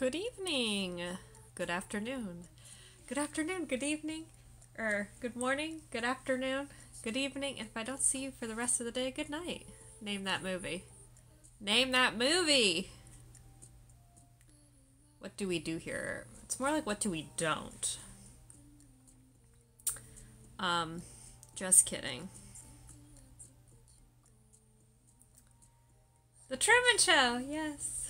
Good evening, good afternoon, good evening, or good morning, good afternoon, good evening, and if I don't see you for the rest of the day, good night. Name that movie. Name that movie! What do we do here? It's more like what do we don't? Just kidding. The Truman Show, yes.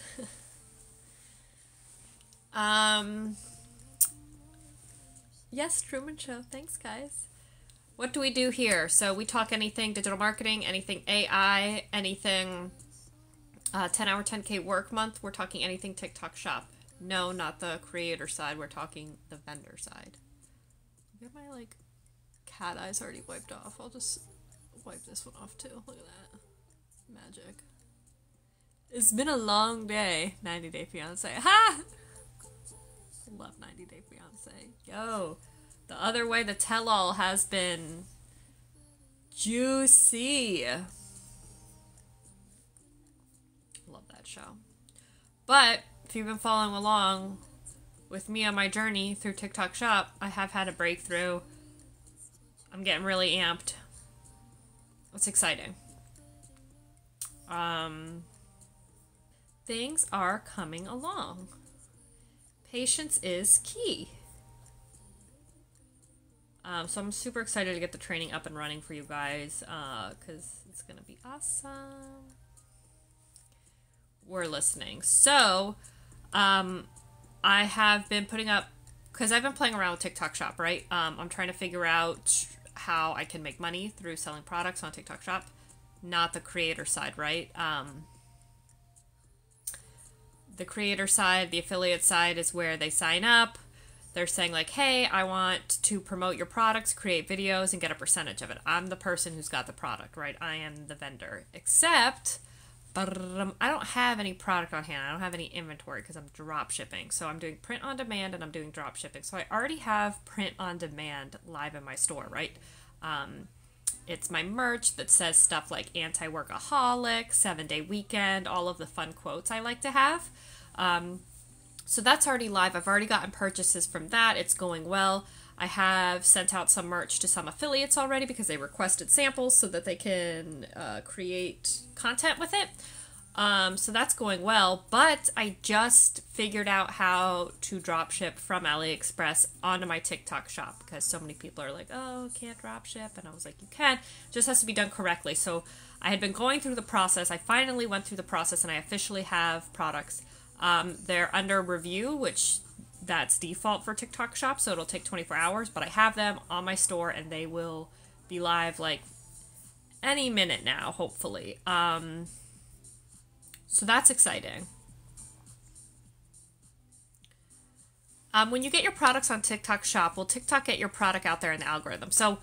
Yes, Truman Show. Thanks, guys. What do we do here? So we talk anything digital marketing, anything AI, anything 10-hour, 10K work month. We're talking anything TikTok shop. No, not the creator side. We're talking the vendor side. Get my, like, cat eyes already wiped off. I'll just wipe this one off, too. Look at that. Magic. It's been a long day. 90 Day Fiancé. Ha! Love 90 Day Fiancé. Yo, the other way, the tell-all has been juicy. Love that show. But if you've been following along with me on my journey through TikTok Shop, I have had a breakthrough. I'm getting really amped. It's exciting. Things are coming along. Patience is key. So I'm super excited to get the training up and running for you guys, because it's going to be awesome. We're listening. So, I have been putting up, because I've been playing around with TikTok Shop, right? I'm trying to figure out how I can make money through selling products on TikTok Shop, not the creator side, right? The creator side, the affiliate side is where they sign up. They're saying like, hey, I want to promote your products, create videos, and get a percentage of it. I'm the person who's got the product, right? I am the vendor. Except, I don't have any product on hand. I don't have any inventory because I'm drop shipping. So I'm doing print on demand and I'm doing drop shipping. So I already have print on demand live in my store, right? It's my merch that says stuff like anti-workaholic, 7-day weekend, all of the fun quotes I like to have. So that's already live. I've already gotten purchases from that. It's going well. I have sent out some merch to some affiliates already because they requested samples so that they can create content with it. So that's going well, but I just figured out how to drop ship from AliExpress onto my TikTok shop because so many people are like, oh, can't drop ship. And I was like, you can, it just has to be done correctly. So I had been going through the process. I finally went through the process and I officially have products. They're under review, which that's default for TikTok shop. So it'll take 24 hours, but I have them on my store and they will be live like any minute now, hopefully. So that's exciting. When you get your products on TikTok Shop, will TikTok get your product out there in the algorithm? So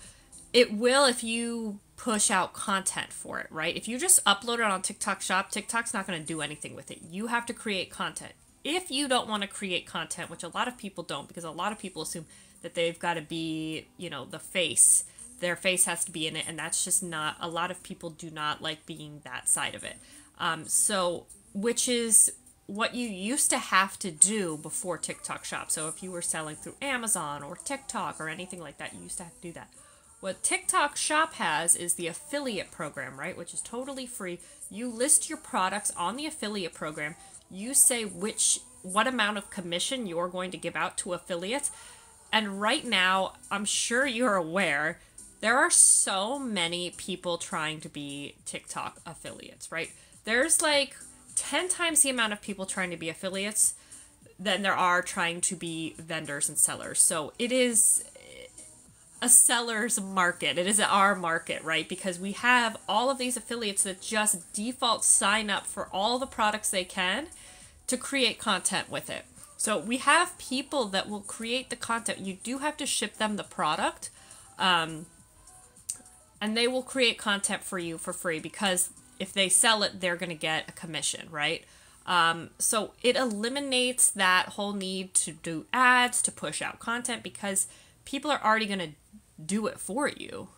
it will if you push out content for it, right? If you just upload it on TikTok Shop, TikTok's not going to do anything with it. You have to create content. If you don't want to create content, which a lot of people don't, because a lot of people assume that they've got to be, you know, the face. Their face has to be in it, and that's just not, a lot of people do not like being that side of it. So, which is what you used to have to do before TikTok Shop. So if you were selling through Amazon or TikTok or anything like that, you used to have to do that. What TikTok Shop has is the affiliate program, right? Which is totally free. You list your products on the affiliate program. You say what amount of commission you're going to give out to affiliates. And right now, I'm sure you're aware, there are so many people trying to be TikTok affiliates, right? There's like 10 times the amount of people trying to be affiliates than there are trying to be vendors and sellers. So it is a seller's market. It is our market, right? Because we have all of these affiliates that just default sign up for all the products they can to create content with it. So we have people that will create the content. You do have to ship them the product, and they will create content for you for free because if they sell it, they're going to get a commission, right? So it eliminates that whole need to do ads, to push out content, because people are already going to do it for you.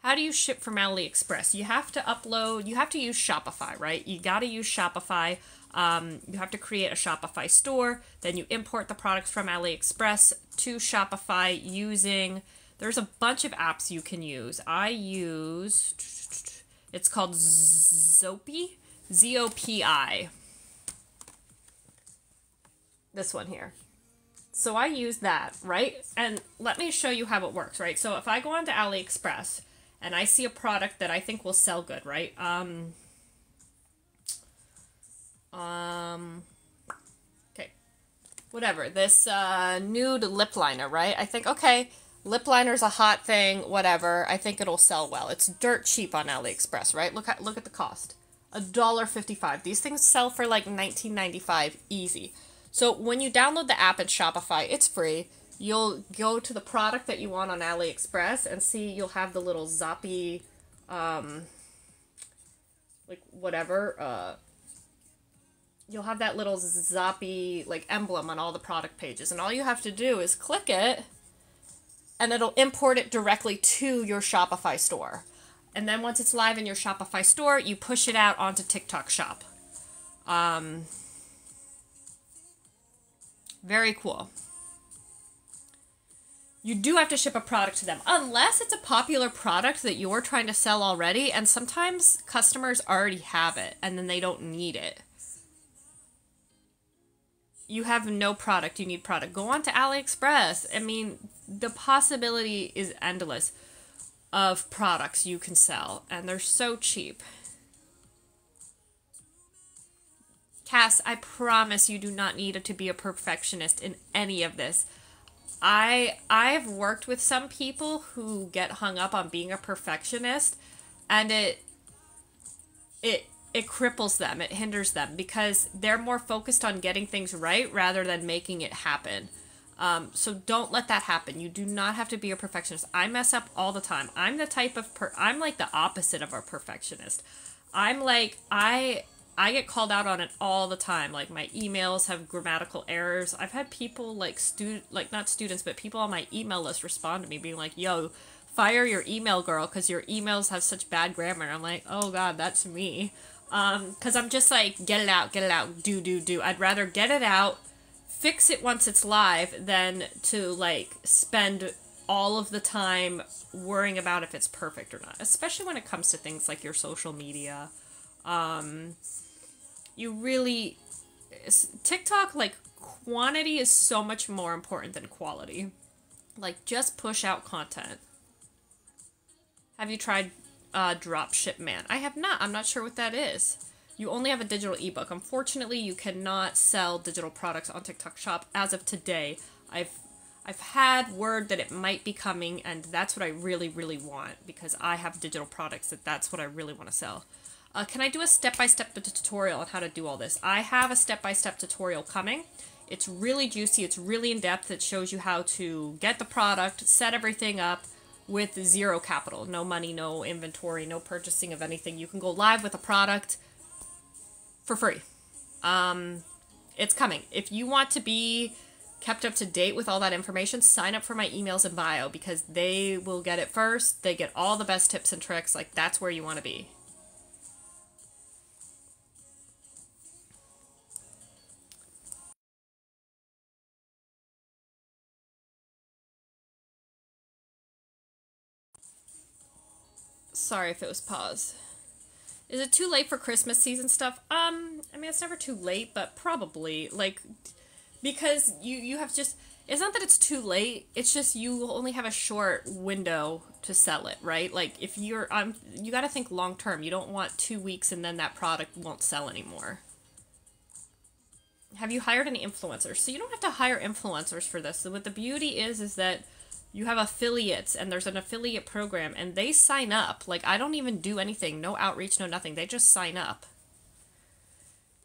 How do you ship from AliExpress? You have to upload, you have to use Shopify, right? You got to use Shopify. You have to create a Shopify store. Then you import the products from AliExpress to Shopify using, there's a bunch of apps you can use. I use, it's called Zopi, Z-O-P-I. This one here. So I use that, right? And let me show you how it works, right? So if I go onto AliExpress and I see a product that I think will sell good, right? Okay, whatever, this nude lip liner, right? I think, okay, lip liner's a hot thing, whatever. I think it'll sell well. It's dirt cheap on AliExpress, right? Look at the cost. $1.55. These things sell for like $19.95 easy. So when you download the app in Shopify, it's free. You'll go to the product that you want on AliExpress and see you'll have the little Zoppy, like whatever, you'll have that little Zoppy like emblem on all the product pages. And all you have to do is click it and it'll import it directly to your Shopify store. And then once it's live in your Shopify store, you push it out onto TIK TOK Shop. Very cool. You do have to ship a product to them, unless it's a popular product that you're trying to sell already, and sometimes customers already have it, and then they don't need it. You have no product, you need product. Go on to AliExpress. I mean, the possibility is endless of products you can sell, and they're so cheap. Cass, I promise you do not need to be a perfectionist in any of this. I've worked with some people who get hung up on being a perfectionist, and it cripples them, it hinders them, because they're more focused on getting things right rather than making it happen. So don't let that happen. You do not have to be a perfectionist. I mess up all the time. I'm the type of I'm like the opposite of a perfectionist. I'm like, I get called out on it all the time. Like, my emails have grammatical errors. I've had people like not students, but people on my email list respond to me being like, yo, fire your email girl because your emails have such bad grammar. And I'm like, oh God, that's me. Because I'm just like, get it out, do. I'd rather get it out, fix it once it's live, than to like spend all of the time worrying about if it's perfect or not, especially when it comes to things like your social media. You really, TikTok, like, quantity is so much more important than quality. Like, just push out content. Have you tried Dropshipman? I have not. I'm not sure what that is. You only have a digital ebook. Unfortunately, you cannot sell digital products on TIK TOK Shop as of today. I've had word that it might be coming, and that's what I really, really want, because I have digital products that's what I really want to sell. Can I do a step-by-step tutorial on how to do all this? I have a step-by-step tutorial coming. It's really juicy. It's really in-depth. It shows you how to get the product, set everything up with zero capital. No money, no inventory, no purchasing of anything. You can go live with a product for free. It's coming. If you want to be kept up to date with all that information, sign up for my emails in bio, because they will get it first. They get all the best tips and tricks. Like, that's where you want to be. Sorry if it was pause. Is it too late for Christmas season stuff? I mean, it's never too late, but probably, like, because you have just, it's not that it's too late, it's just you only have a short window to sell it, right? Like, if you're, you gotta think long term. You don't want 2 weeks and then that product won't sell anymore. Have you hired any influencers? So you don't have to hire influencers for this. So what the beauty is that you have affiliates, and there's an affiliate program, and they sign up. Like, I don't even do anything. No outreach, no nothing. They just sign up.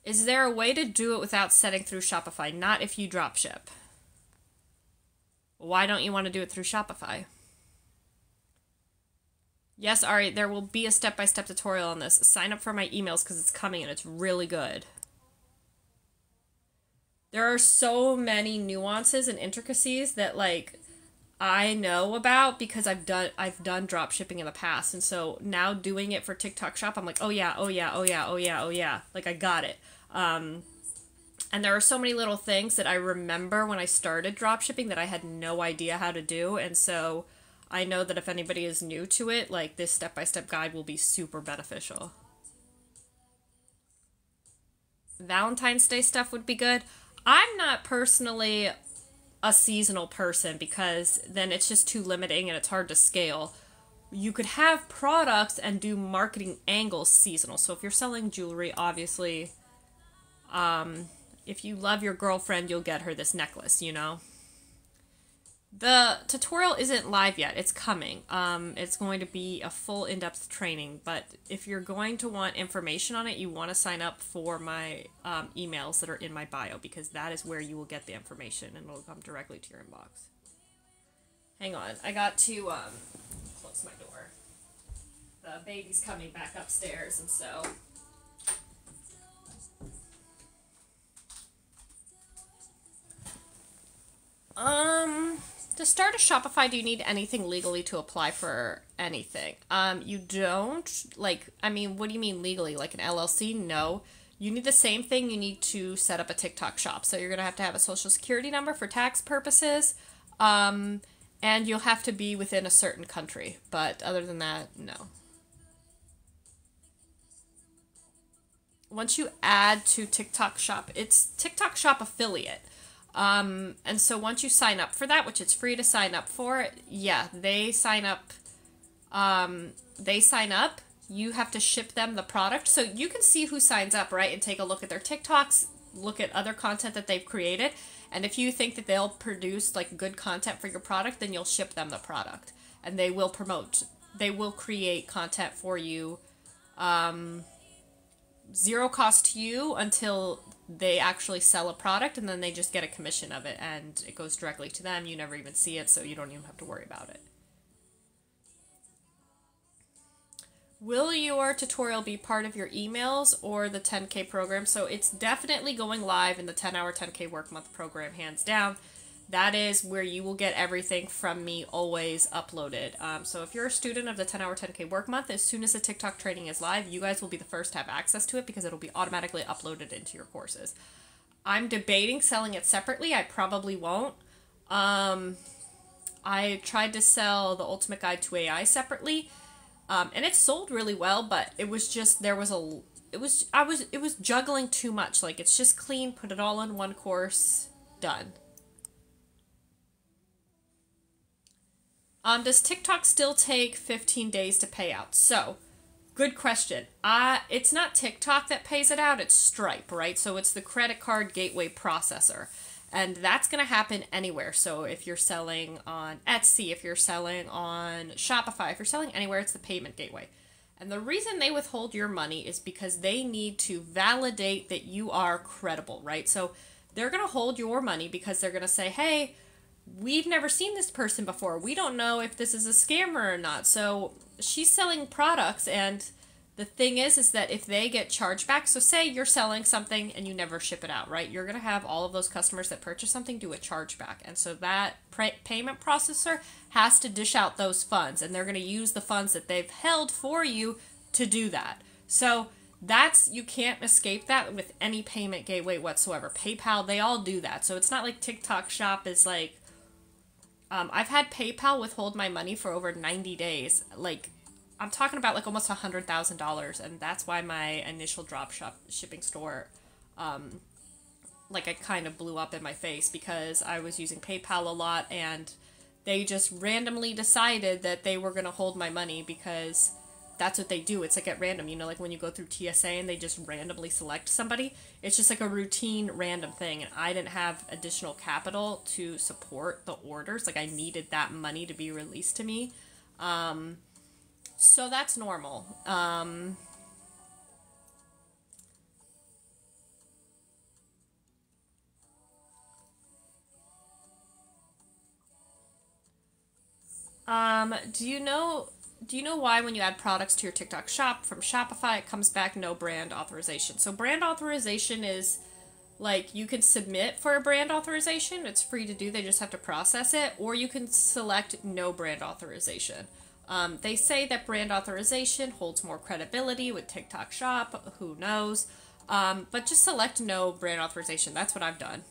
Is there a way to do it without setting through Shopify? Not if you drop ship. Why don't you want to do it through Shopify? Yes, Ari, there will be a step-by-step tutorial on this. Sign up for my emails because it's coming and it's really good. There are so many nuances and intricacies that, like, I know about because I've done drop shipping in the past, and so now doing it for TikTok Shop, I'm like, oh yeah, oh yeah, oh yeah, oh yeah, oh yeah, like I got it. And there are so many little things that I remember when I started drop shipping that I had no idea how to do, and so I know that if anybody is new to it, like this step-by-step guide will be super beneficial. Valentine's Day stuff would be good. I'm not personally a seasonal person because then it's just too limiting and it's hard to scale. You could have products and do marketing angles seasonal. So if you're selling jewelry, obviously, if you love your girlfriend, you'll get her this necklace, you know? The tutorial isn't live yet. It's coming. It's going to be a full in-depth training, but if you're going to want information on it, you want to sign up for my emails that are in my bio because that is where you will get the information and it'll come directly to your inbox. Hang on. I got to close my door. The baby's coming back upstairs, and so... To start a Shopify, do you need anything legally to apply for anything? You don't. Like, I mean, what do you mean legally? Like an LLC? No. You need the same thing you need to set up a TikTok shop. So you're going to have a social security number for tax purposes. And you'll have to be within a certain country. But other than that, no. Once you add to TikTok shop, it's TikTok shop affiliate. And so once you sign up for that, which it's free to sign up for, yeah, they sign up, you have to ship them the product. So you can see who signs up, right? And take a look at their TikToks, look at other content that they've created. And if you think that they'll produce like good content for your product, then you'll ship them the product and they will create content for you, zero cost to you until they actually sell a product, and then they just get a commission of it and it goes directly to them. You never even see it, so you don't even have to worry about it. Will your tutorial be part of your emails or the 10K program? So it's definitely going live in the 10-hour 10K work month program, hands down. That is where you will get everything from me always uploaded. So if you're a student of the 10-hour 10K work month, as soon as the TikTok training is live, you guys will be the first to have access to it because it'll be automatically uploaded into your courses. I'm debating selling it separately. I probably won't. I tried to sell the Ultimate Guide to AI separately, and it sold really well, but it was just, it was juggling too much. Like, it's just clean, put it all in one course, done. Does TikTok still take 15 days to pay out? So, good question. It's not TikTok that pays it out, it's Stripe, right? So it's the credit card gateway processor. And that's going to happen anywhere. So if you're selling on Etsy, if you're selling on Shopify, if you're selling anywhere, it's the payment gateway. And the reason they withhold your money is because they need to validate that you are credible, right? So they're going to hold your money because they're going to say, hey, we've never seen this person before. We don't know if this is a scammer or not. So she's selling products, and the thing is that if they get charged back, so say you're selling something and you never ship it out, right? You're going to have all of those customers that purchase something do a chargeback. And so that payment processor has to dish out those funds, and they're going to use the funds that they've held for you to do that. So you can't escape that with any payment gateway whatsoever. PayPal, they all do that. So it's not like TikTok Shop is like, I've had PayPal withhold my money for over 90 days. Like, I'm talking about like almost $100,000, and that's why my initial shipping store, like, it kind of blew up in my face because I was using PayPal a lot, and they just randomly decided that they were going to hold my money because that's what they do. It's like at random, you know, like when you go through TSA and they just randomly select somebody. It's just like a routine random thing, and I didn't have additional capital to support the orders. Like, I needed that money to be released to me. So that's normal. Do you know why when you add products to your TikTok shop from Shopify, it comes back no brand authorization? So brand authorization is Like, you can submit for a brand authorization. It's free to do. They just have to process it. Or you can select no brand authorization. They say that brand authorization holds more credibility with TikTok Shop. Who knows? But just select no brand authorization. That's what I've done.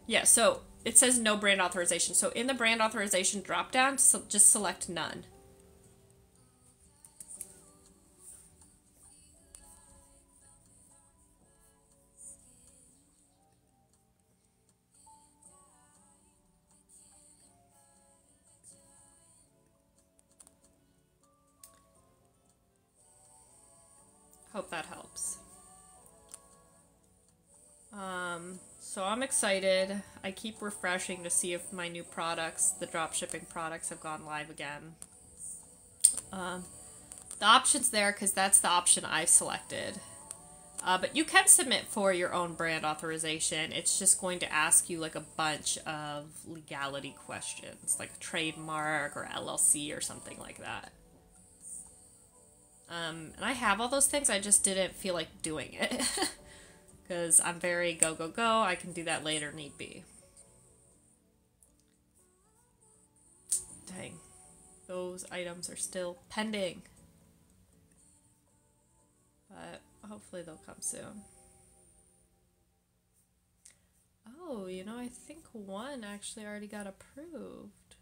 Yeah, so it says no brand authorization. So in the brand authorization dropdown, just select none. Hope that helps. So I'm excited. I keep refreshing to see if my new products, the dropshipping products, have gone live again. The option's there because that's the option I've selected. But you can submit for your own brand authorization. It's just going to ask you like a bunch of legality questions, like a trademark or LLC or something like that. And I have all those things, I just didn't feel like doing it. Because I'm very go, go, go. I can do that later, need be. Dang. Those items are still pending. But hopefully they'll come soon. Oh, you know, I think one actually already got approved.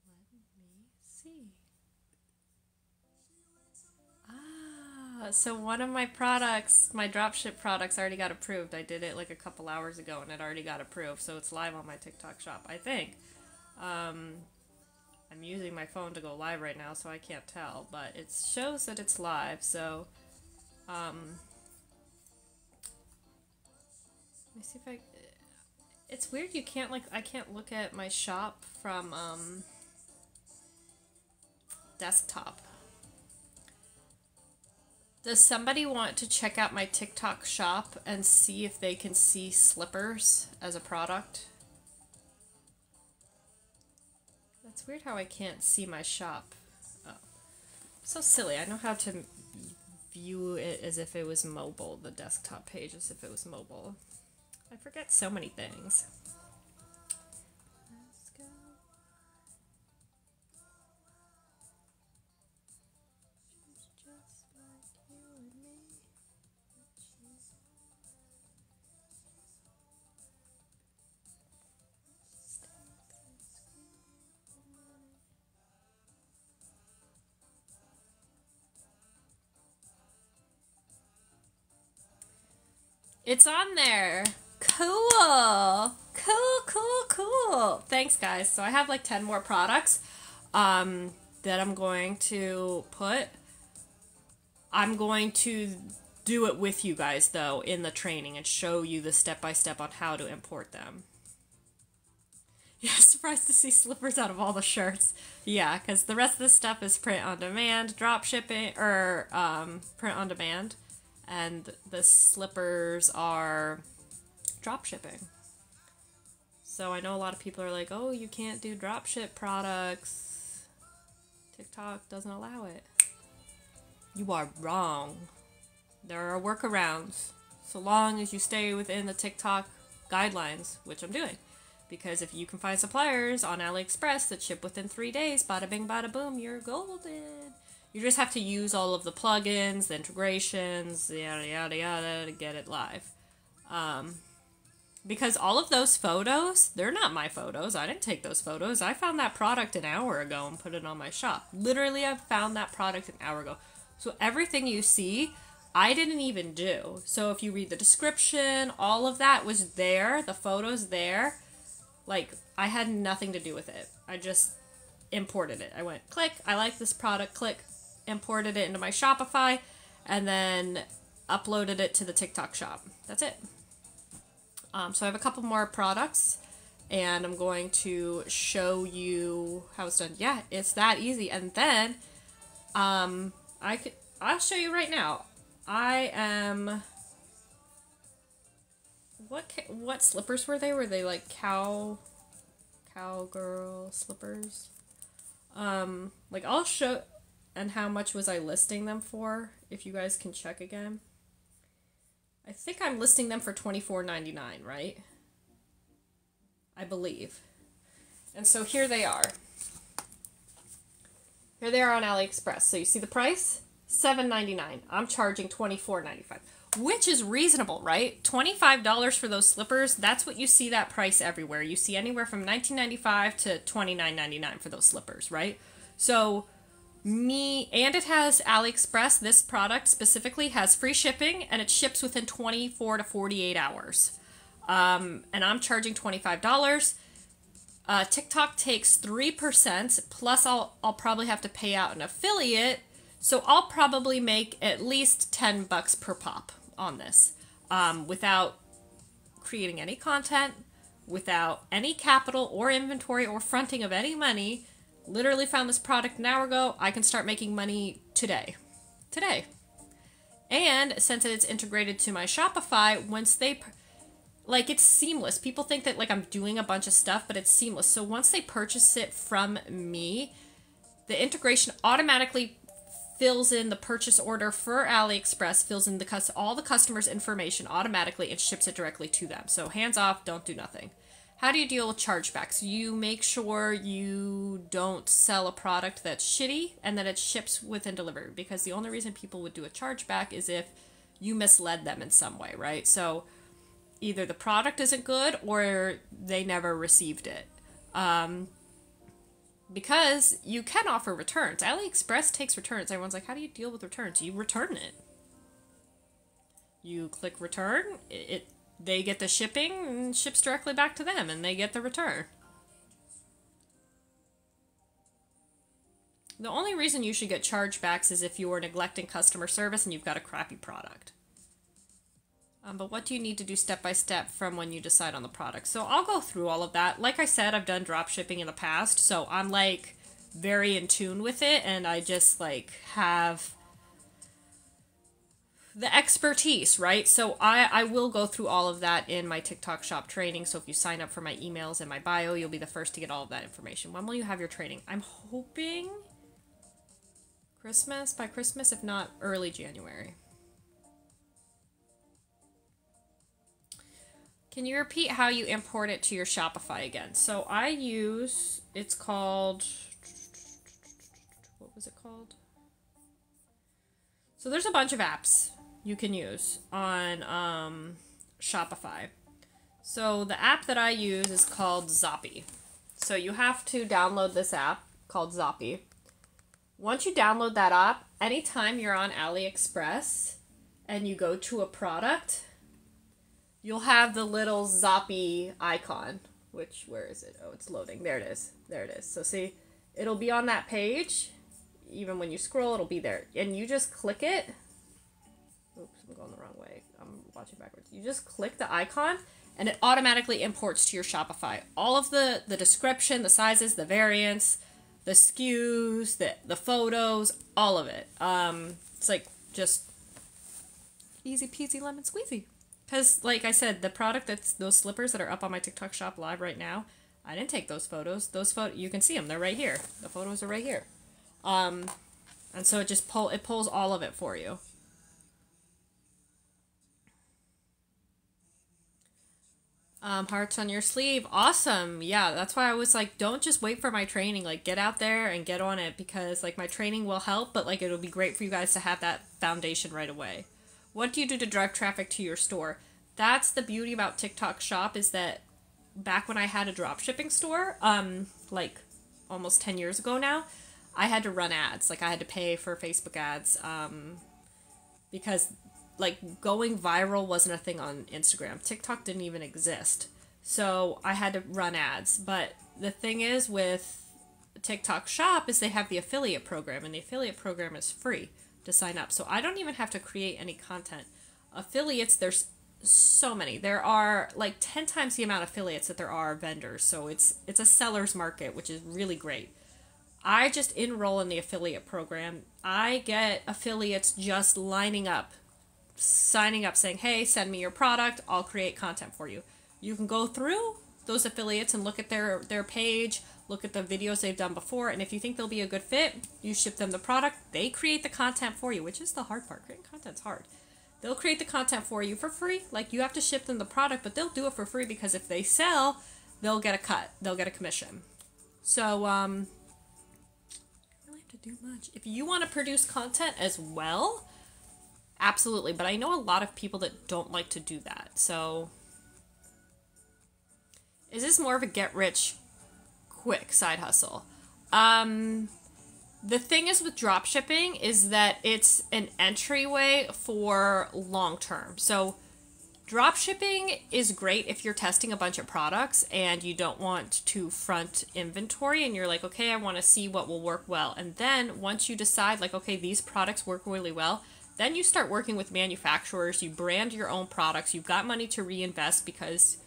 Let me see. So one of my products, my dropship products, already got approved. I did it like a couple hours ago and it already got approved. So it's live on my TikTok shop, I think. I'm using my phone to go live right now, so I can't tell, but it shows that it's live. So let me see if I... It's weird, you can't, like, I can't look at my shop from desktop. Does somebody want to check out my TikTok shop and see if they can see slippers as a product? That's weird how I can't see my shop. Oh, so silly. I know how to view it as if it was mobile, the desktop page as if it was mobile. I forget so many things. Let's go. Just like you and me. It's on there. Cool. Cool, cool, cool. Thanks, guys. So I have like 10 more products that I'm going to put. I'm going to do it with you guys, though, in the training and show you the step-by-step on how to import them. Yeah, surprised to see slippers out of all the shirts. Yeah, because the rest of the stuff is print on demand, drop shipping, or print on demand. And the slippers are drop shipping. So I know a lot of people are like, oh, you can't do drop ship products. TikTok doesn't allow it. You are wrong. There are workarounds. So long as you stay within the TikTok guidelines, which I'm doing. Because if you can find suppliers on AliExpress that ship within 3 days, bada bing, bada boom, you're golden. You just have to use all of the plugins, the integrations, yada, yada, yada, to get it live. Because all of those photos, they're not my photos. I didn't take those photos. I found that product an hour ago and put it on my shop. Literally, I found that product an hour ago. So everything you see, I didn't even do. So if you read the description, all of that was there. The photos there. Like, I had nothing to do with it. I just imported it. I went, click, I like this product, click, imported it into my Shopify, and then uploaded it to the TikTok shop. That's it. So I have a couple more products, and I'm going to show you how it's done. Yeah, it's that easy. And then, I'll show you right now. I am... What slippers were they? Were they like cowgirl slippers? Like I'll show And how much was I listing them for? If you guys can check again. I think I'm listing them for $24.99, right? I believe. And so here they are. Here they are on AliExpress. So you see the price? $7.99. I'm charging $24.95, which is reasonable, right? $25 for those slippers. That's what you see that price everywhere. You see anywhere from $19.95 to $29.99 for those slippers, right? So and it has AliExpress. This product specifically has free shipping, and it ships within 24 to 48 hours. And I'm charging $25. TikTok takes 3%, plus I'll probably have to pay out an affiliate, so I'll probably make at least $10 per pop on this, without creating any content, without any capital or inventory or fronting of any money. Literally found this product an hour ago. I can start making money today. And since it's integrated to my Shopify, once they... Like, it's seamless. People think that, like, I'm doing a bunch of stuff, but it's seamless. So once they purchase it from me, the integration automatically fills in the purchase order for AliExpress, fills in all the customer's information automatically, and ships it directly to them. So hands off, don't do nothing. How do you deal with chargebacks? You make sure you don't sell a product that's shitty and that it ships within delivery, because the only reason people would do a chargeback is if you misled them in some way, right? So either the product isn't good or they never received it. Because you can offer returns. AliExpress takes returns. Everyone's like, how do you deal with returns? You return it. You click return, they get the shipping and ships directly back to them, and they get the return. The only reason you should get chargebacks is if you are neglecting customer service and you've got a crappy product. But what do you need to do step by step from when you decide on the product? So I'll go through all of that. Like I said, I've done drop shipping in the past, so I'm like very in tune with it, and I just like have the expertise, right? So I will go through all of that in my TikTok shop training. So if you sign up for my emails and my bio, you'll be the first to get all of that information. When will you have your training? I'm hoping by Christmas, if not early January. Can you repeat how you import it to your Shopify again? So I use, it's called, what was it called? So there's a bunch of apps you can use on Shopify. So the app that I use is called Zoppy. So you have to download this app called Zoppy. Once you download that app, anytime you're on AliExpress and you go to a product, you'll have the little Zoppy icon, which, where is it? Oh, it's loading. There it is. There it is. So see, it'll be on that page. Even when you scroll, it'll be there. And you just click it. Oops, I'm going the wrong way. I'm watching backwards. You just click the icon, and it automatically imports to your Shopify. All of the description, the sizes, the variants, the SKUs, the photos, all of it. It's like just easy peasy lemon squeezy. Because, like I said, the product those slippers that are up on my TikTok shop live right now, I didn't take those photos. You can see them. They're right here. The photos are right here. And so it just pulls all of it for you. Hearts on your sleeve. Awesome. Yeah, that's why I was like, don't just wait for my training. Like, get out there and get on it, because like my training will help, but like it'll be great for you guys to have that foundation right away. What do you do to drive traffic to your store? That's the beauty about TikTok Shop, is that back when I had a drop shipping store, like almost 10 years ago now, I had to run ads. Like I had to pay for Facebook ads, because like going viral wasn't a thing on Instagram. TikTok didn't even exist. So I had to run ads. But the thing is with TikTok Shop is they have the affiliate program, and the affiliate program is free to sign up. So I don't even have to create any content. Affiliates, there's so many. There are like 10 times the amount of affiliates that there are vendors. So it's a seller's market, which is really great. I just enroll in the affiliate program. I get affiliates just signing up saying, hey, send me your product, I'll create content for you. You can go through those affiliates and look at their page, look at the videos they've done before, and if you think they'll be a good fit, you ship them the product. They create the content for you, which is the hard part. Creating content's hard. They'll create the content for you for free. Like, you have to ship them the product, but they'll do it for free because if they sell, they'll get a cut. They'll get a commission. So, you don't really have to do much. If you want to produce content as well, absolutely. But I know a lot of people that don't like to do that. So, is this more of a get-rich-quick side hustle? The thing is with dropshipping is that it's an entryway for long-term. So dropshipping is great if you're testing a bunch of products and you don't want to front inventory and you're like, okay, I want to see what will work well. And then once you decide like, okay, these products work really well, then you start working with manufacturers, you brand your own products, you've got money to reinvest because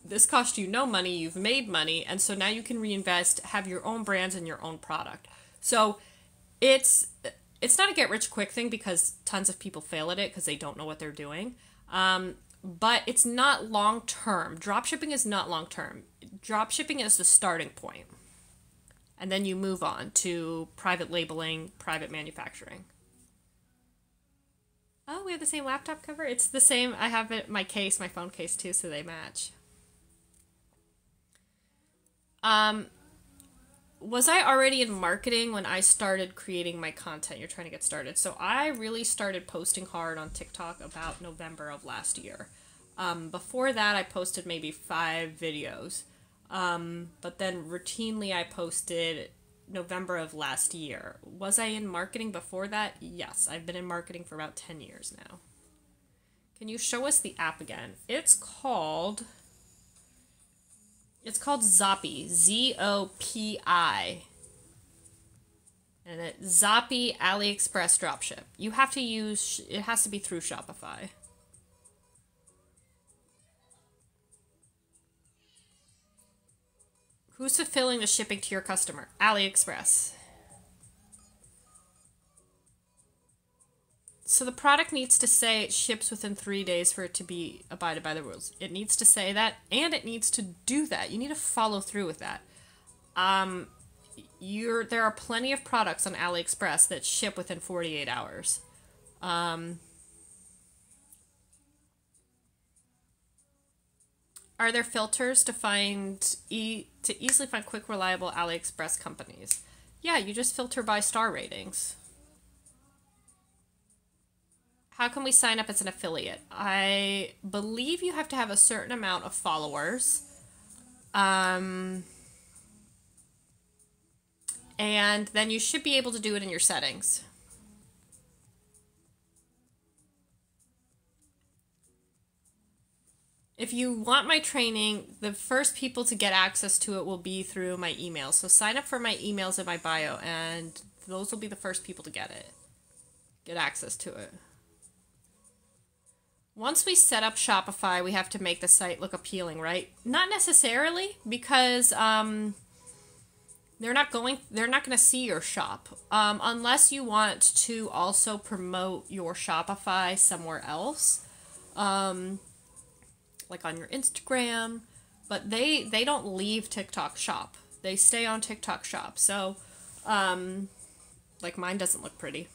this cost you no money, you've made money, and so now you can reinvest, have your own brands and your own product. So it's not a get-rich-quick thing because tons of people fail at it because they don't know what they're doing. But it's not long-term. Dropshipping is not long-term. Dropshipping is the starting point. And then you move on to private labeling, private manufacturing. Oh, we have the same laptop cover? It's the same. I have it, my case, my phone case too, so they match. Was I already in marketing when I started creating my content? You're trying to get started. So I really started posting hard on TikTok about November of last year. Before that, I posted maybe 5 videos. But then routinely I posted November of last year. Was I in marketing before that? Yes, I've been in marketing for about 10 years now. Can you show us the app again? It's called Zopi, Z-O-P-I. And it's Zopi AliExpress Dropship. You have to use, it has to be through Shopify. Who's fulfilling the shipping to your customer? AliExpress. So the product needs to say it ships within 3 days for it to be abided by the rules. It needs to say that, and it needs to do that. You need to follow through with that. There are plenty of products on AliExpress that ship within 48 hours. Are there filters to easily find quick, reliable AliExpress companies? Yeah, you just filter by star ratings. How can we sign up as an affiliate? I believe you have to have a certain amount of followers. And then you should be able to do it in your settings. If you want my training, the first people to get access to it will be through my emails. So sign up for my emails in my bio, and those will be the first people to get access to it. Once we set up Shopify, we have to make the site look appealing, right? Not necessarily, because they're not going to see your shop unless you want to also promote your Shopify somewhere else, like on your Instagram. But they don't leave TikTok Shop; they stay on TikTok Shop. So, like mine doesn't look pretty.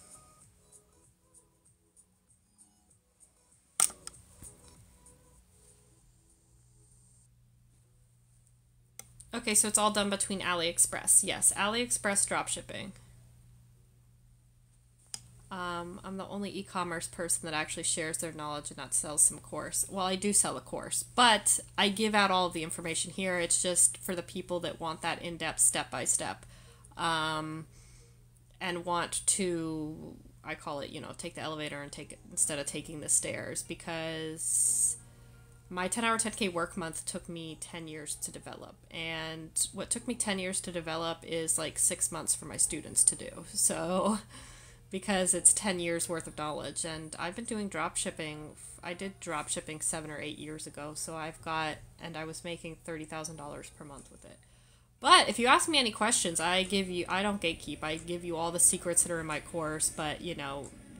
Okay, so it's all done between AliExpress. Yes, AliExpress dropshipping. I'm the only e-commerce person that actually shares their knowledge and not sells some course. Well, I do sell a course, but I give out all of the information here. It's just for the people that want that in-depth step-by-step and want to, I call it, take the elevator and take it instead of taking the stairs, because my 10-hour 10K work month took me 10 years to develop, and what took me 10 years to develop is like 6 months for my students to do. So, because it's 10 years worth of knowledge, and I've been doing drop shipping. I did drop shipping 7 or 8 years ago, so I was making $30,000 per month with it. But if you ask me any questions, I don't gatekeep. I give you all the secrets that are in my course, but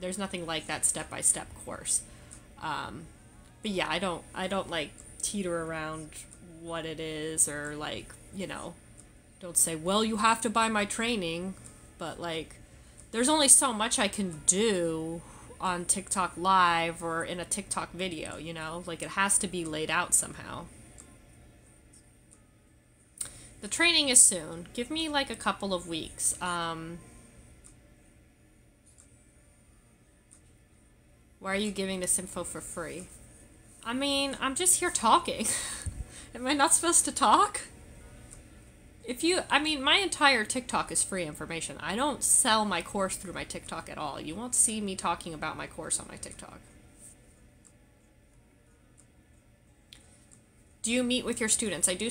there's nothing like that step-by-step course. But yeah, I don't like teeter around what it is, or Don't say, well, you have to buy my training, but like, there's only so much I can do on TikTok Live or in a TikTok video, you know? Like, it has to be laid out somehow. The training is soon. Give me like a couple of weeks. Why are you giving this info for free? I mean, I'm just here talking. Am I not supposed to talk? I mean, my entire TikTok is free information. I don't sell my course through my TikTok at all. You won't see me talking about my course on my TikTok. Do you meet with your students? I do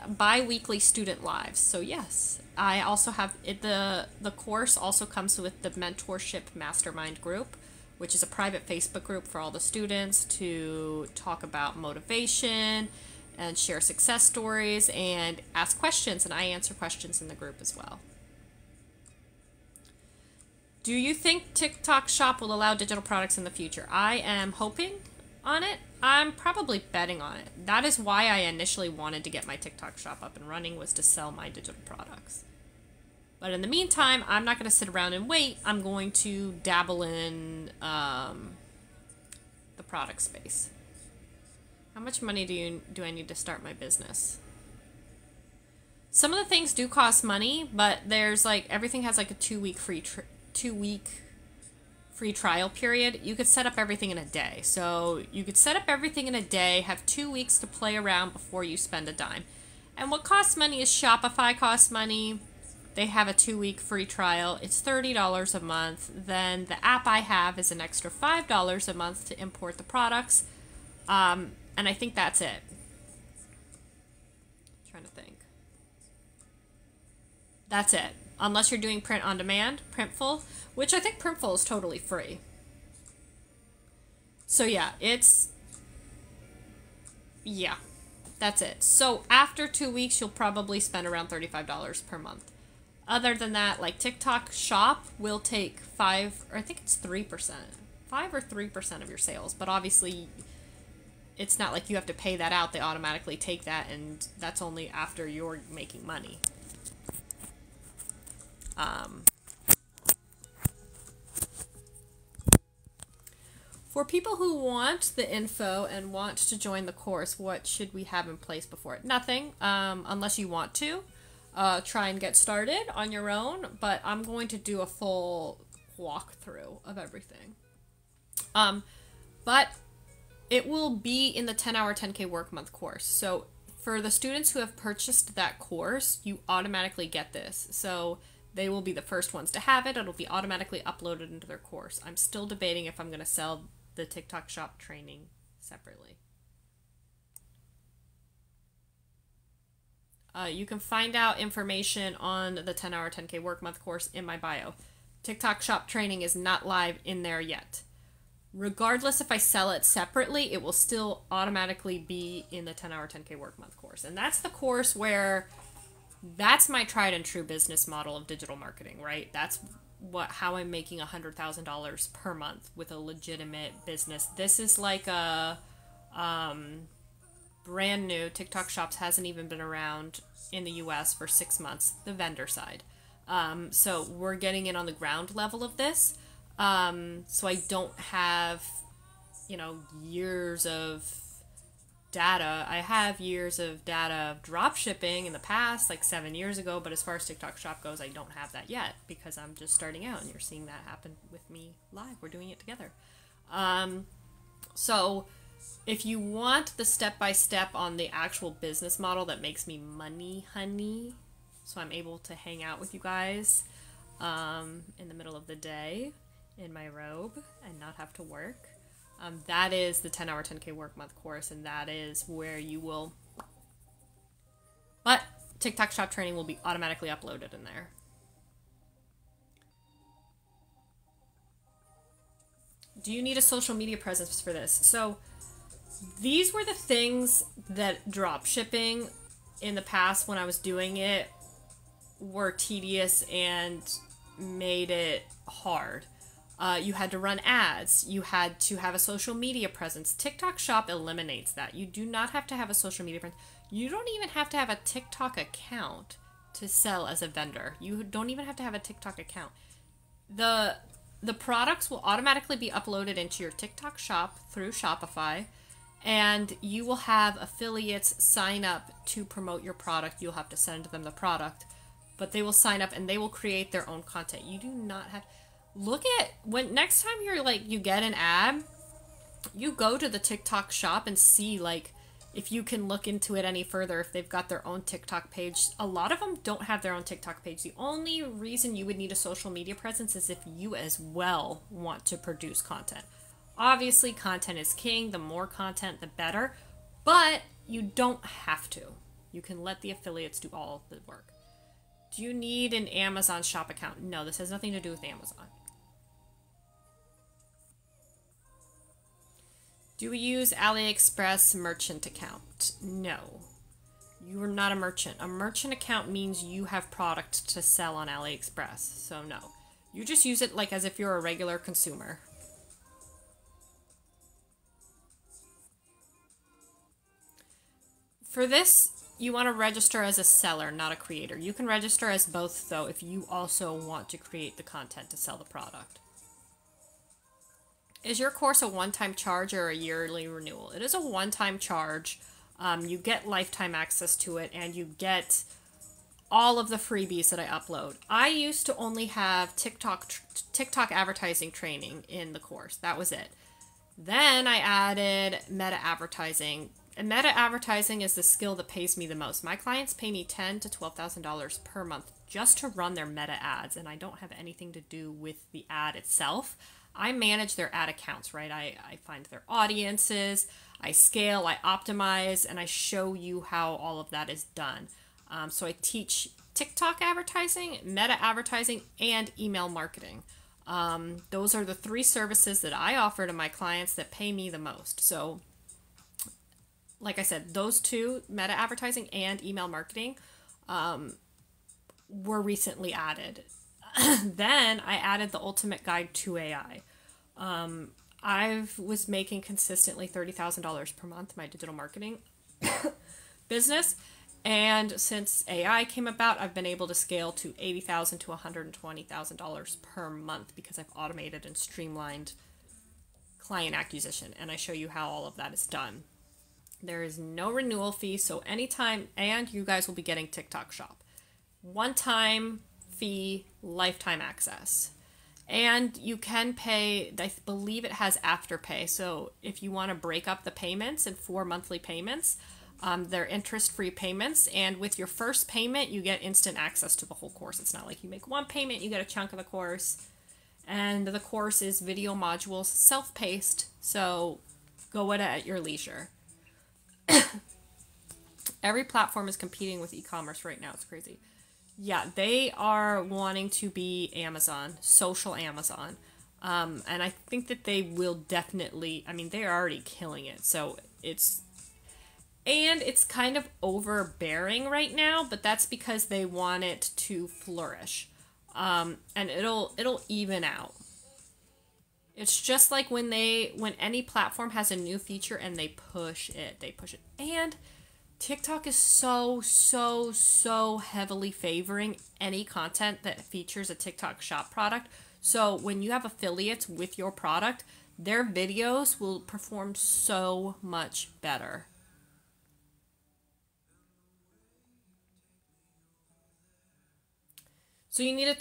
bi-weekly student lives. So yes, I also have the course also comes with the mentorship mastermind group, which is a private Facebook group for all the students to talk about motivation and share success stories and ask questions, and I answer questions in the group as well. Do you think TikTok Shop will allow digital products in the future? I am hoping on it. I'm probably betting on it. That is why I initially wanted to get my TikTok Shop up and running, was to sell my digital products. But in the meantime, I'm not going to sit around and wait. I'm going to dabble in the product space. How much money do I need to start my business? Some of the things do cost money, but there's like, everything has like a 2-week free trial period. You could set up everything in a day. So you could set up everything in a day, have 2 weeks to play around before you spend a dime. And what costs money is Shopify costs money. They have a 2-week free trial. It's $30 a month. Then the app I have is an extra $5 a month to import the products. And I think that's it. I'm trying to think. That's it. Unless you're doing print on demand, Printful, which I think Printful is totally free. So yeah, that's it. So after 2 weeks, you'll probably spend around $35 per month. Other than that, like TikTok Shop will take 5 or 3% of your sales, but obviously it's not like you have to pay that out. They automatically take that, and that's only after you're making money. For people who want the info and want to join the course, what should we have in place before it? Nothing, unless you want to. Try and get started on your own, but I'm going to do a full walkthrough of everything. But it will be in the 10-hour 10K work month course. So for the students who have purchased that course, you automatically get this. So they will be the first ones to have it. It'll be automatically uploaded into their course. I'm still debating if I'm going to sell the TikTok Shop training separately. You can find out information on the 10-hour 10K work month course in my bio. TikTok Shop training is not live in there yet. Regardless if I sell it separately, it will still automatically be in the 10-hour 10K work month course. And that's the course where, that's my tried and true business model of digital marketing, right? That's how I'm making $100,000 per month with a legitimate business. This is like a brand new. TikTok Shops hasn't even been around in the US for 6 months, the vendor side. So we're getting in on the ground level of this. So I don't have, years of data. I have years of data of drop shipping in the past, like 7 years ago, but as far as TikTok Shop goes, I don't have that yet because I'm just starting out, and you're seeing that happen with me live. We're doing it together. So if you want the step-by-step on the actual business model that makes me money, honey, so I'm able to hang out with you guys in the middle of the day in my robe and not have to work, that is the 10-hour 10K work month course, and that is where you will, but TikTok Shop training will be automatically uploaded in there. Do you need a social media presence for this? So these were the things that drop shipping in the past when I was doing it were tedious and made it hard. You had to run ads. You had to have a social media presence. TikTok Shop eliminates that. You do not have to have a social media presence. You don't even have to have a TikTok account to sell as a vendor. You don't even have to have a TikTok account. The products will automatically be uploaded into your TikTok shop through Shopify, and you will have affiliates sign up to promote your product. You'll have to send them the product, but they will sign up and they will create their own content. You do not have... Look at... when next time you're like, you get an ad, you go to the TikTok shop and see, like, if you can look into it any further, if they've got their own TikTok page. A lot of them don't have their own TikTok page. The only reason you would need a social media presence is if you as well want to produce content. Obviously, content is king. The more content, the better. But you don't have to. You can let the affiliates do all the work. Do you need an Amazon shop account? No, this has nothing to do with Amazon. Do we use AliExpress merchant account? No. You are not a merchant. A merchant account means you have product to sell on AliExpress. So no. You just use it like as if you're a regular consumer. For this, you want to register as a seller, not a creator. You can register as both, though, if you also want to create the content to sell the product. Is your course a one-time charge or a yearly renewal? It is a one-time charge. You get lifetime access to it, and you get all of the freebies that I upload. I used to only have TikTok advertising training in the course. That was it. Then I added meta advertising. And meta advertising is the skill that pays me the most. My clients pay me $10,000 to $12,000 per month just to run their meta ads, and I don't have anything to do with the ad itself. I manage their ad accounts, right? I find their audiences, I scale, I optimize, and I show you how all of that is done. So I teach TikTok advertising, meta advertising, and email marketing. Those are the 3 services that I offer to my clients that pay me the most. So, like I said, those 2, meta advertising and email marketing, were recently added. Then I added the ultimate guide to AI. I was making consistently $30,000 per month, my digital marketing business. And since AI came about, I've been able to scale to $80,000 to $120,000 per month because I've automated and streamlined client acquisition. And I show you how all of that is done. There is no renewal fee, so anytime, and you guys will be getting TikTok Shop. One-time fee, lifetime access. And you can pay, I believe it has afterpay, so if you want to break up the payments in 4 monthly payments, they're interest-free payments, and with your first payment, you get instant access to the whole course. It's not like you make one payment, you get a chunk of the course, and the course is video modules, self-paced, so go at your leisure. Every platform is competing with e-commerce right now. It's crazy. Yeah, they are wanting to be Amazon, social Amazon. And I think that they will definitely, I mean, they're already killing it. So it's kind of overbearing right now, but that's because they want it to flourish. And it'll even out. It's just like when any platform has a new feature and they push it. And TikTok is so heavily favoring any content that features a TikTok Shop product. So when you have affiliates with your product, their videos will perform so much better. So you need a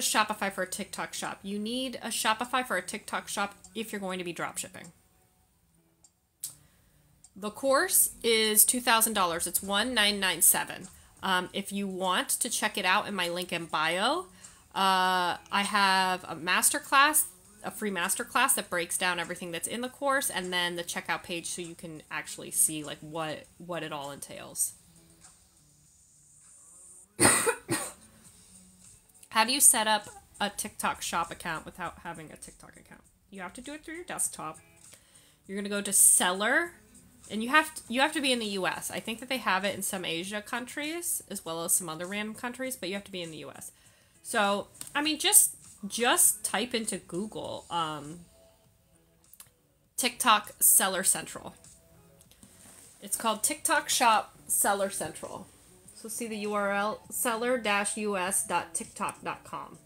Shopify for a TikTok Shop. You need a Shopify for a TikTok Shop if you're going to be dropshipping. The course is $2,000. It's $1,997. If you want to check it out in my link in bio, I have a masterclass, a free masterclass that breaks down everything that's in the course, and then the checkout page so you can actually see like what it all entails. How do you set up a TikTok Shop account without having a TikTok account? You have to do it through your desktop. You're going to go to seller, and you have to be in the US. I think that they have it in some Asia countries as well as some other random countries, but you have to be in the US. So, I mean, just type into Google TikTok Seller Central. It's called TikTok Shop Seller Central. So see the URL seller-us.tiktok.com.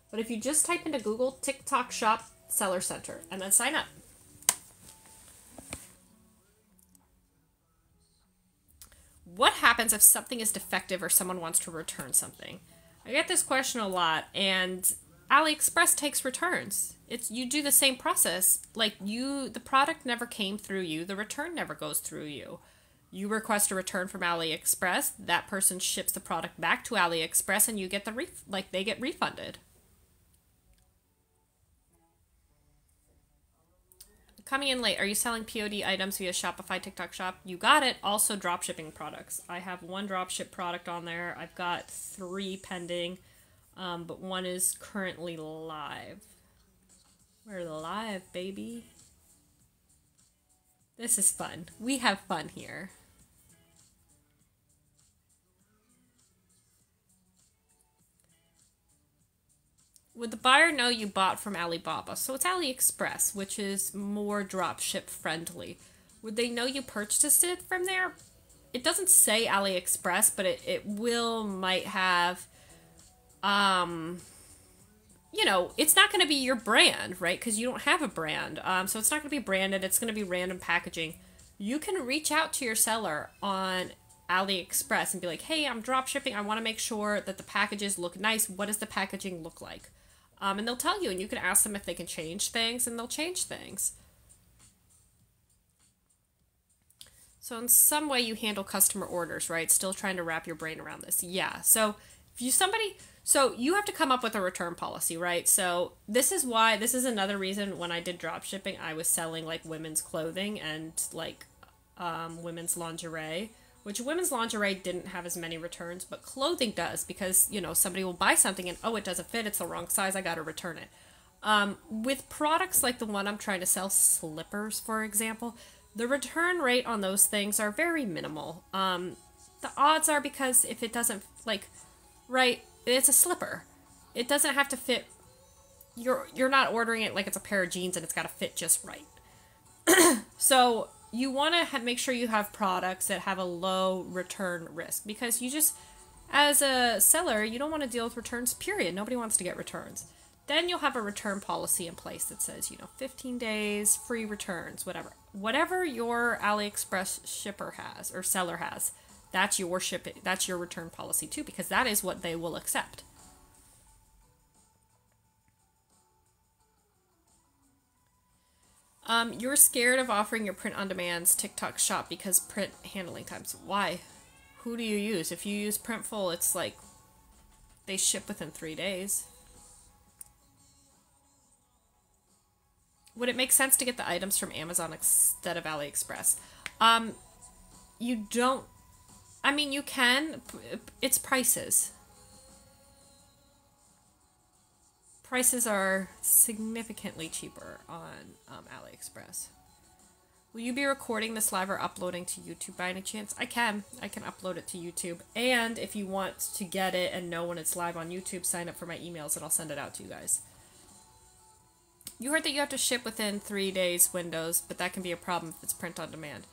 But if you just type into Google TikTok Shop Seller Center and then sign up. What happens if something is defective or someone wants to return something? I get this question a lot, and AliExpress takes returns. You do the same process. Like the product never came through you, the return never goes through you. You request a return from AliExpress, that person ships the product back to AliExpress, and you get they get refunded. Coming in late, are you selling POD items via Shopify TikTok Shop? You got it. Also dropshipping products. I have one dropship product on there. I've got 3 pending, but one is currently live. We're live, baby. This is fun. We have fun here. Would the buyer know you bought from Alibaba? So it's AliExpress, which is more dropship friendly. Would they know you purchased it from there? It doesn't say AliExpress, but it might have, it's not going to be your brand, right? Because you don't have a brand. So it's not going to be branded. It's going to be random packaging. You can reach out to your seller on AliExpress and be like, hey, I'm drop shipping. I want to make sure that the packages look nice. What does the packaging look like? And they'll tell you, and you can ask them if they can change things, and they'll change things. So in some way you handle customer orders, right? Still trying to wrap your brain around this. Yeah. So if you have to come up with a return policy, right? So this is another reason when I did drop shipping, I was selling like women's clothing and like women's lingerie, which women's lingerie didn't have as many returns, but clothing does, because, somebody will buy something and, oh, it doesn't fit, it's the wrong size, I got to return it. With products like the one I'm trying to sell, slippers, for example, the return rate on those things are very minimal. The odds are, because if it doesn't, it's a slipper. It doesn't have to fit. You're not ordering it like it's a pair of jeans and it's got to fit just right. So you want to make sure you have products that have a low return risk, because as a seller, you don't want to deal with returns, period. Nobody wants to get returns. Then you'll have a return policy in place that says, 15 days, free returns, whatever. Whatever your AliExpress shipper has or seller has, that's your return policy too, because that is what they will accept. You're scared of offering your print-on-demand's TikTok shop because print handling times. Why? Who do you use? If you use Printful, it's like they ship within 3 days. Would it make sense to get the items from Amazon instead of AliExpress? You can. It's prices. Prices are significantly cheaper on AliExpress. Will you be recording this live or uploading to YouTube by any chance? I can upload it to YouTube. And if you want to get it and know when it's live on YouTube, sign up for my emails and I'll send it out to you guys. You heard that you have to ship within 3 days windows, but that can be a problem if it's print on demand.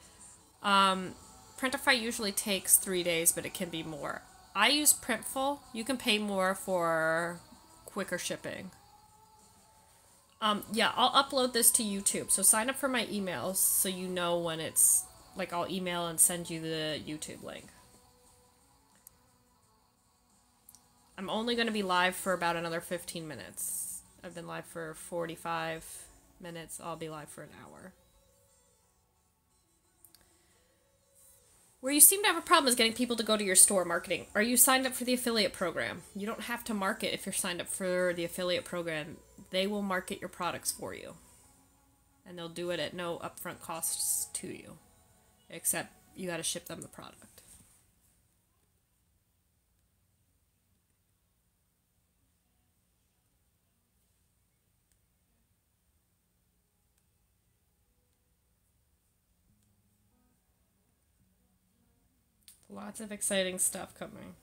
Printify usually takes 3 days, but it can be more. I use Printful. You can pay more for quicker shipping. Yeah, I'll upload this to YouTube. So sign up for my emails so you know when it's, I'll email and send you the YouTube link. I'm only going to be live for about another 15 minutes. I've been live for 45 minutes. I'll be live for an hour. Where you seem to have a problem is getting people to go to your store marketing. Are you signed up for the affiliate program? You don't have to market if you're signed up for the affiliate program. They will market your products for you. And they'll do it at no upfront costs to you. Except you got to ship them the product. Lots of exciting stuff coming.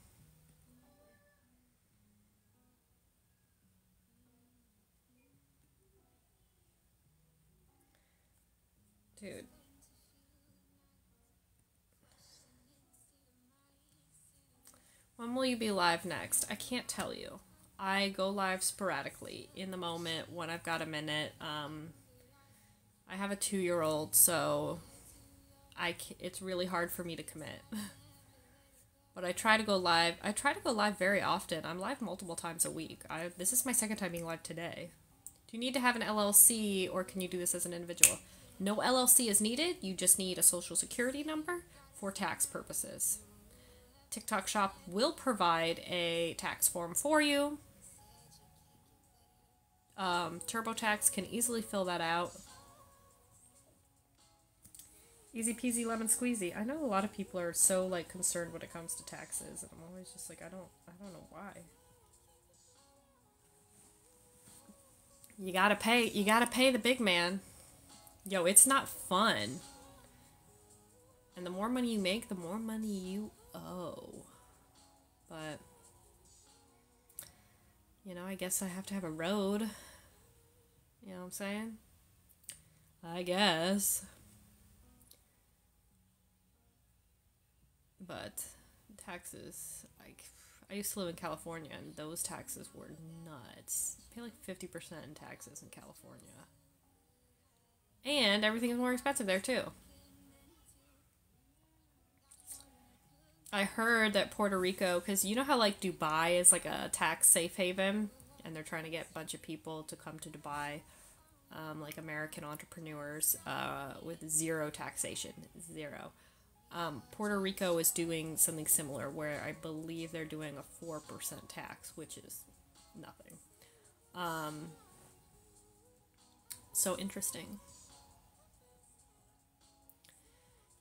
Dude. When will you be live next? I can't tell you. I go live sporadically in the moment when I've got a minute. I have a 2-year-old, so it's really hard for me to commit. But I try to go live. I try to go live very often. I'm live multiple times a week. This is my second time being live today. Do you need to have an LLC, or can you do this as an individual? No LLC is needed. You just need a social security number for tax purposes. TikTok Shop will provide a tax form for you. TurboTax can easily fill that out. Easy peasy lemon squeezy. I know a lot of people are so like concerned when it comes to taxes, and I'm always just like, I don't know why. You gotta pay the big man. Yo, it's not fun. And the more money you make, the more money you owe. But, you know, I guess I have to have a road. You know what I'm saying? I guess. But taxes, like, I used to live in California, and those taxes were nuts. I pay like 50% in taxes in California. And everything is more expensive there, too. I heard that Puerto Rico, because you know how, like, Dubai is, like, a tax safe haven? And they're trying to get a bunch of people to come to Dubai, like American entrepreneurs, with zero taxation. Zero. Puerto Rico is doing something similar, where I believe they're doing a 4% tax, which is nothing. So interesting.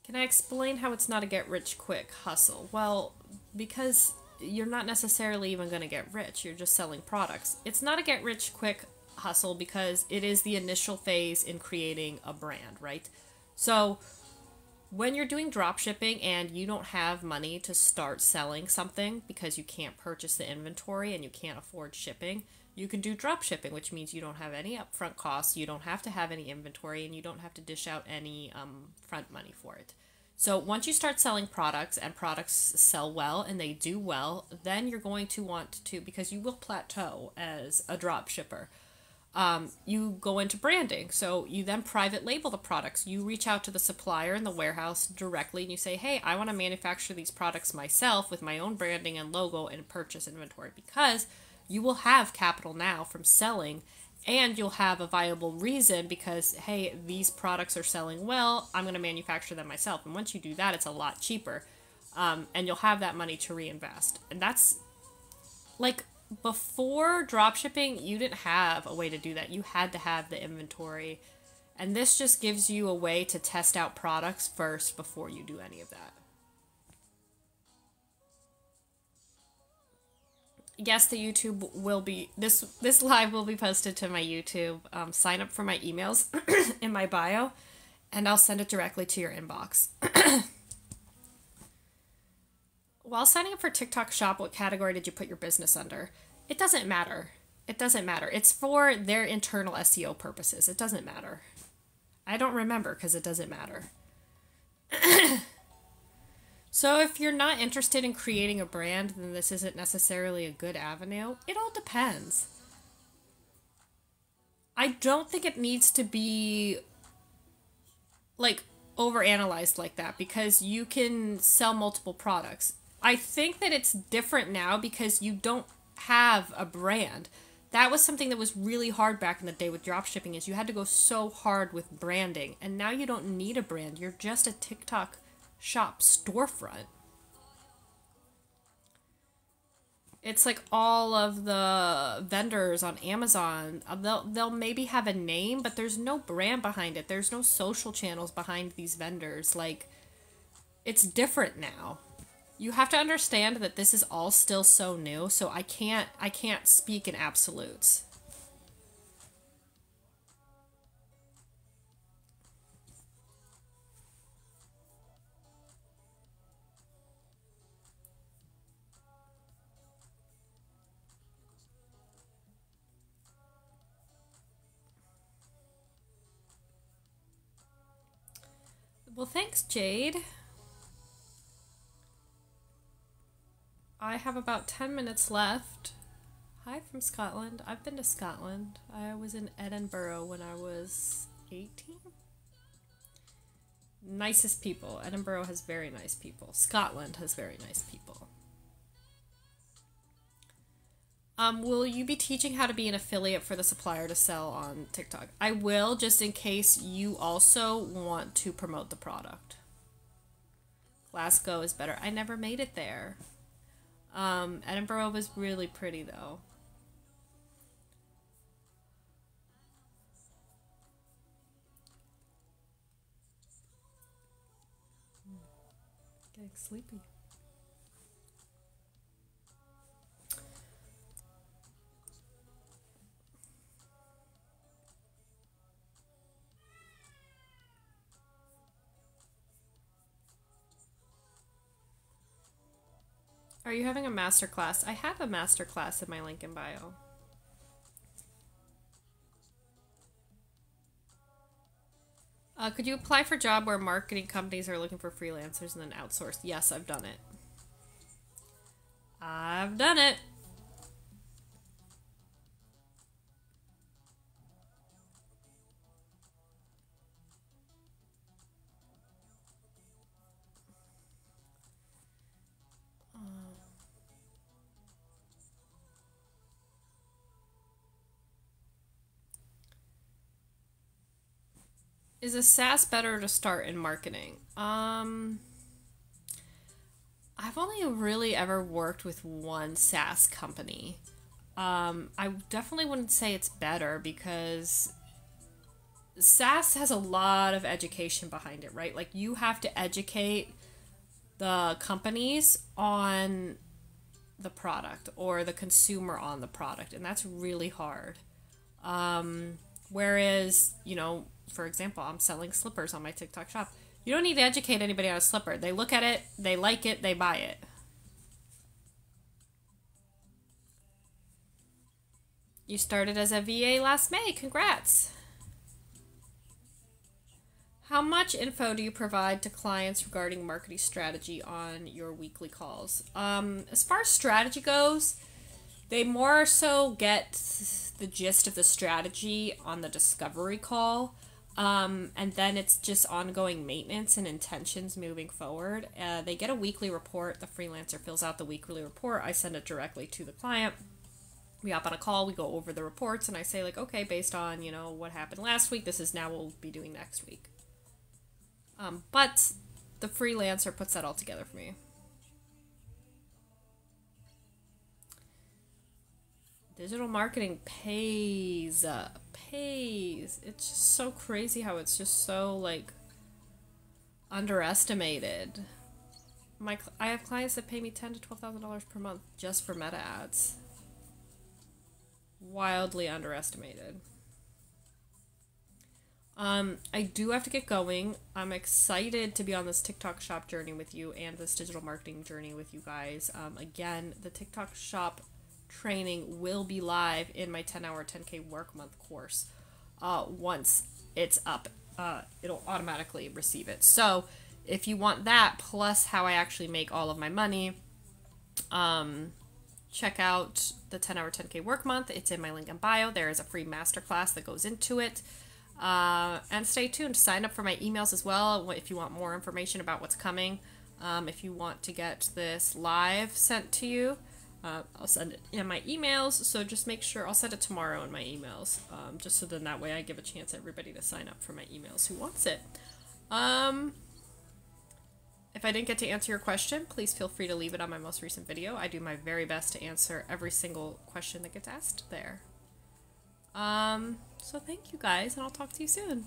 Can I explain how it's not a get-rich-quick hustle? Well, because you're not necessarily even going to get rich. You're just selling products. It's not a get-rich-quick hustle because it is the initial phase in creating a brand, right? So when you're doing drop shipping and you don't have money to start selling something because you can't purchase the inventory and you can't afford shipping, you can do drop shipping, which means you don't have any upfront costs, you don't have to have any inventory, and you don't have to dish out any front money for it. So once you start selling products and products sell well and they do well, then you're going to want to, because you will plateau as a drop shipper, you go into branding. So you then private label the products. You reach out to the supplier in the warehouse directly and you say, hey, I want to manufacture these products myself with my own branding and logo and purchase inventory, because you will have capital now from selling, and you'll have a viable reason because, hey, these products are selling well, I'm going to manufacture them myself. And once you do that, it's a lot cheaper, and you'll have that money to reinvest. And that's, like, before dropshipping, you didn't have a way to do that. You had to have the inventory. And this just gives you a way to test out products first before you do any of that. Yes, the YouTube will be, this live will be posted to my YouTube. Sign up for my emails in my bio, and I'll send it directly to your inbox. While signing up for TikTok Shop, what category did you put your business under? It doesn't matter. It doesn't matter. It's for their internal SEO purposes. It doesn't matter. I don't remember because it doesn't matter. So if you're not interested in creating a brand, then this isn't necessarily a good avenue. It all depends. I don't think it needs to be, like, overanalyzed like that, because you can sell multiple products. I think that it's different now because you don't have a brand. That was something that was really hard back in the day with dropshipping, is you had to go so hard with branding. And now you don't need a brand. You're just a TikTok Shop storefront. It's like all of the vendors on Amazon, they'll maybe have a name, but there's no brand behind it. There's no social channels behind these vendors. Like, it's different now. You have to understand that this is all still so new, so I can't speak in absolutes. Well, thanks, Jade. I have about 10 minutes left. Hi from Scotland. I've been to Scotland. I was in Edinburgh when I was 18. Nicest people. Edinburgh has very nice people. Scotland has very nice people. Will you be teaching how to be an affiliate for the supplier to sell on TikTok? I will, just in case you also want to promote the product. Glasgow is better. I never made it there. Edinburgh was really pretty though. Getting sleepy. Are you having a masterclass? I have a masterclass in my link in bio. Could you apply for a job where marketing companies are looking for freelancers and then outsource? Yes, I've done it. I've done it. Is a SaaS better to start in marketing? I've only really ever worked with one SaaS company. I definitely wouldn't say it's better because SaaS has a lot of education behind it, right? Like you have to educate the companies on the product or the consumer on the product, and that's really hard. Whereas, you know, for example, I'm selling slippers on my TikTok shop. You don't need to educate anybody on a slipper. They look at it, they like it, they buy it. You started as a VA last May. Congrats. How much info do you provide to clients regarding marketing strategy on your weekly calls? As far as strategy goes, they more so get the gist of the strategy on the discovery call. And then it's just ongoing maintenance and intentions moving forward. They get a weekly report. The freelancer fills out the weekly report. I send it directly to the client. We hop on a call. We go over the reports. And I say, like, okay, based on, you know, what happened last week, this is now what we'll be doing next week. But the freelancer puts that all together for me. Digital marketing pays. It's just so crazy how it's just so, like, underestimated. I have clients that pay me $10,000 to $12,000 per month just for meta ads. Wildly underestimated. I do have to get going. I'm excited to be on this TikTok shop journey with you and this digital marketing journey with you guys. Again, the TikTok shop training will be live in my 10-hour 10K work month course. Once it's up, it'll automatically receive it. So if you want that plus how I actually make all of my money, check out the 10-hour 10K work month. It's in my link in bio. There is a free masterclass that goes into it. And stay tuned. Sign up for my emails as well if you want more information about what's coming. If you want to get this live sent to you, I'll send it in my emails. So just make sure I'll send it tomorrow in my emails. Just so then that way I give a chance to everybody to sign up for my emails who wants it. If I didn't get to answer your question, please feel free to leave it on my most recent video. I do my very best to answer every single question that gets asked there. So thank you guys, and I'll talk to you soon.